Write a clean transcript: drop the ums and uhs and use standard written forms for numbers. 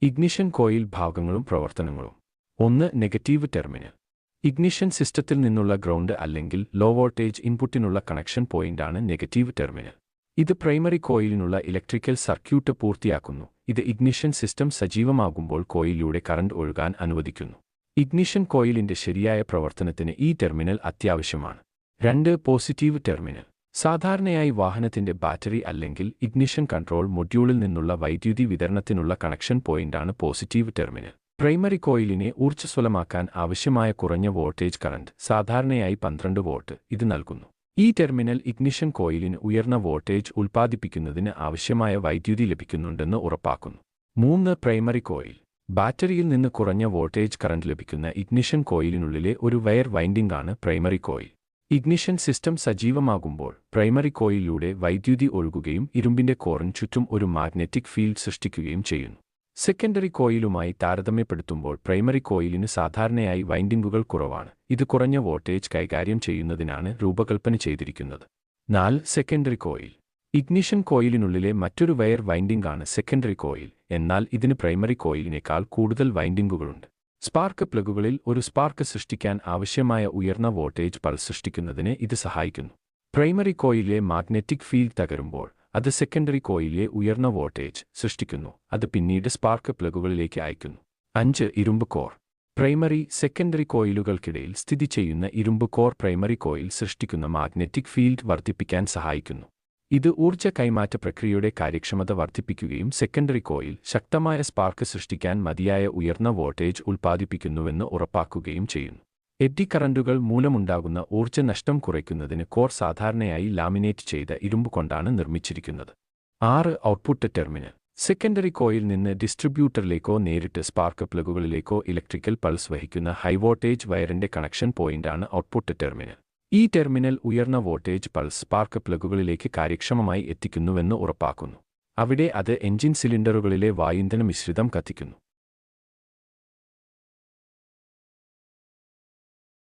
Ignition coil ഭാഗങ്ങളും പ്രവർത്തനങ്ങളും. 1. Negative terminal. Ignition സിസ്റ്റത്തിൽ നിന്നുള്ള ഗ്രൗണ്ട് അല്ലെങ്കിൽ ലോ വോൾട്ടേജ് ഇൻപുട്ടിനുള്ള കണക്ഷൻ പോയിന്റാണ് നെഗറ്റീവ് ടെർമിനൽ. ഇത് പ്രൈമറി കോയിലിനുള്ള ഇലക്ട്രിക്കൽ സർക്യൂട്ട് പൂർത്തിയാക്കുന്നു. ഇത് ഇഗ്നിഷൻ സിസ്റ്റം സജീവമാകുമ്പോൾ കോയിലിലൂടെ കറന്റ് ഒഴുകാൻ അനുവദിക്കുന്നു. ഇഗ്നിഷൻ കോയിലിന്റെ ശരിയായ പ്രവർത്തനത്തിന് ഈ ടെർമിനൽ അത്യാവശ്യമാണ്. 2. Positive terminal. സാധാരണയായി വാഹനത്തിന്റെ ബാറ്ററി അല്ലെങ്കിൽ ഇഗ്നിഷൻ കൺട്രോൾ മൊഡ്യൂളിൽ നിന്നുള്ള വൈദ്യുതി വിതരണത്തിനുള്ള കണക്ഷൻ പോയിന്റാണ് പോസിറ്റീവ് ടെർമിനൽ. പ്രൈമറി കോയിലിനെ ഊർജ്ജസ്വലമാക്കാൻ ആവശ്യമായ കുറഞ്ഞ വോൾട്ടേജ് കറന്റ്, സാധാരണയായി 12 വോൾട്ട്, ഇത് നൽകുന്നു. ഈ ടെർമിനൽ ഇഗ്നിഷൻ കോയിലിന് ഉയർന്ന വോൾട്ടേജ് ഉൽപ്പാദിപ്പിക്കുന്നതിന് ആവശ്യമായ വൈദ്യുതി ലഭിക്കുന്നുണ്ടെന്ന് ഉറപ്പാക്കുന്നു. 3. Primary coil. ബാറ്ററിയിൽ നിന്ന് കുറഞ്ഞ വോൾട്ടേജ് കറന്റ് ലഭിക്കുന്ന ഇഗ്നിഷൻ കോയിലിനുള്ളിലെ ഒരു വയർ വൈൻഡിംഗ് ആണ് പ്രൈമറി കോയിൽ. ഇഗ്നിഷൻ സിസ്റ്റം സജീവമാകുമ്പോൾ പ്രൈമറി കോയിലിലൂടെ വൈദ്യുതി ഒഴുകുകയും ഇരുമ്പിന്റെ കോറിന് ചുറ്റും ഒരു മാഗ്നറ്റിക് ഫീൽഡ് സൃഷ്ടിക്കുകയും ചെയ്യുന്നു. സെക്കൻഡറി കോയിലുമായി താരതമ്യപ്പെടുത്തുമ്പോൾ പ്രൈമറി കോയിലിന് സാധാരണയായി വൈൻഡിംഗുകൾ കുറവാണ്. ഇത് കുറഞ്ഞ വോൾട്ടേജ് കൈകാര്യം ചെയ്യുന്നതിനാണ് രൂപകൽപ്പന ചെയ്തിരിക്കുന്നത്. 4. Secondary coil. ഇഗ്നിഷൻ കോയിലിനുള്ളിലെ മറ്റൊരു വയർ വൈൻഡിംഗ് ആണ് സെക്കൻഡറി കോയിൽ, എന്നാൽ ഇതിന് പ്രൈമറി കോയിലിനേക്കാൾ കൂടുതൽ വൈൻഡിംഗുകളുണ്ട്. സ്പാർക്ക് പ്ലഗുകളിൽ ഒരു സ്പാർക്ക് സൃഷ്ടിക്കാൻ ആവശ്യമായ ഉയർന്ന വോൾട്ടേജ് പൾസ് സൃഷ്ടിക്കുന്നതിന് ഇത് സഹായിക്കുന്നു. പ്രൈമറി കോയിലിലെ മാഗ്നറ്റിക് ഫീൽഡ് തകരുമ്പോൾ അത് സെക്കൻഡറി കോയിലിലെ ഉയർന്ന വോൾട്ടേജ് സൃഷ്ടിക്കുന്നു. അത് പിന്നീട് സ്പാർക്ക് പ്ലഗുകളിലേക്ക് അയക്കുന്നു. 5. ഇരുമ്പ് കോർ. പ്രൈമറി, സെക്കൻഡറി കോയിലുകൾക്കിടയിൽ സ്ഥിതി ചെയ്യുന്ന ഇരുമ്പ് കോർ പ്രൈമറി കോയിൽ സൃഷ്ടിക്കുന്ന മാഗ്നറ്റിക് ഫീൽഡ് വർദ്ധിപ്പിക്കാൻ സഹായിക്കുന്നു. ഇത് ഊർജ്ജ കൈമാറ്റ പ്രക്രിയയുടെ കാര്യക്ഷമത വർദ്ധിപ്പിക്കുകയും സെക്കൻഡറി കോയിൽ ശക്തമായ സ്പാർക്ക് സൃഷ്ടിക്കാൻ മതിയായ ഉയർന്ന വോൾട്ടേജ് ഉൽപ്പാദിപ്പിക്കുന്നുവെന്ന് ഉറപ്പാക്കുകയും ചെയ്യുന്നു. എഡ്ഡി കറന്റുകൾ മൂലമുണ്ടാകുന്ന ഊർജ്ജ നഷ്ടം കുറയ്ക്കുന്നതിന് കോർ സാധാരണയായി ലാമിനേറ്റ് ചെയ്ത ഇരുമ്പ് കൊണ്ടാണ് നിർമ്മിച്ചിരിക്കുന്നത്. 6. Output terminal. സെക്കൻഡറി കോയിൽ നിന്ന് ഡിസ്ട്രിബ്യൂട്ടറിലേക്കോ നേരിട്ട് സ്പാർക്ക് പ്ലഗുകളിലേക്കോ ഇലക്ട്രിക്കൽ പൾസ് വഹിക്കുന്ന ഹൈ വോൾട്ടേജ് വയറിന്റെ കണക്ഷൻ പോയിന്റാണ് ഔട്ട്പുട്ട് ടെർമിനൽ. ഈ ടെർമിനൽ ഉയർന്ന വോൾട്ടേജ് പൾസ് സ്പാർക്ക് പ്ലഗുകളിലേക്ക് കാര്യക്ഷമമായി എത്തിക്കുന്നുവെന്ന് ഉറപ്പാക്കുന്നു. അവിടെ അത് എഞ്ചിൻ സിലിണ്ടറുകളിലെ വായുഇന്ധന മിശ്രിതം കത്തിക്കുന്നു.